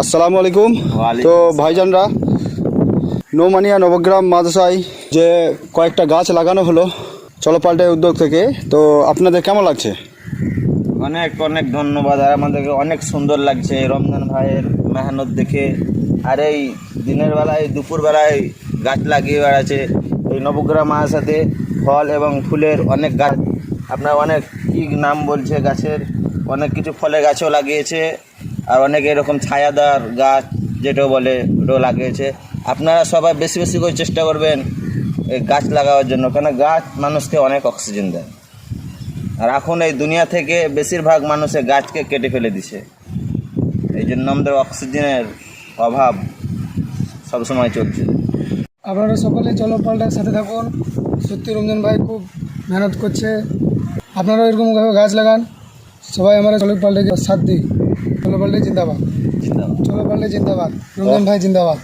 আসসালামু আলাইকুম। তো ভাইজানরা, নোমানিয়া নবগ্রাম মাদ্রাসায় যে কয়েকটা গাছ লাগানো হলো চলো পাল্টাই উদ্যোগ থেকে, তো আপনাদের কেমন লাগছে? অনেক অনেক ধন্যবাদ। আর আমাদেরকে অনেক সুন্দর লাগছে রমজান ভাইয়ের মেহনত দেখে। আর এই দিনের বেলায় দুপুরবেলায় গাছ লাগিয়ে বেড়াচ্ছে এই নবগ্রাম মাদ্রাসাতে। ফল এবং ফুলের অনেক গাছ, আপনার অনেক কী নাম বলছে গাছের, অনেক কিছু ফলের গাছও লাগিয়েছে। আর অনেক এরকম ছায়াদার গাছ যেটা বলে ওটাও লাগিয়েছে। আপনারা সবাই বেশি বেশি করে চেষ্টা করবেন এই গাছ লাগানোর জন্য, কেন গাছ মানুষকে অনেক অক্সিজেন দেয়। আর এখন এই দুনিয়া থেকে বেশিরভাগ মানুষে গাছকে কেটে ফেলে দিছে, এই জন্য আমাদের অক্সিজেনের অভাব সবসময় চলছে। আপনারা সকলে চলো পাল্টার সাথে থাকুন। সত্যি রমজান ভাই খুব মেহনত করছে, আপনারাও এরকমভাবে গাছ লাগান। সবাই আমরা চলো পাল্টে সাথ দিই। চলো পাল্টে জিন্দাবাদ, চলো পাল্টে জিন্দাবাদ, রমজান ভাই জিন্দাবাদ।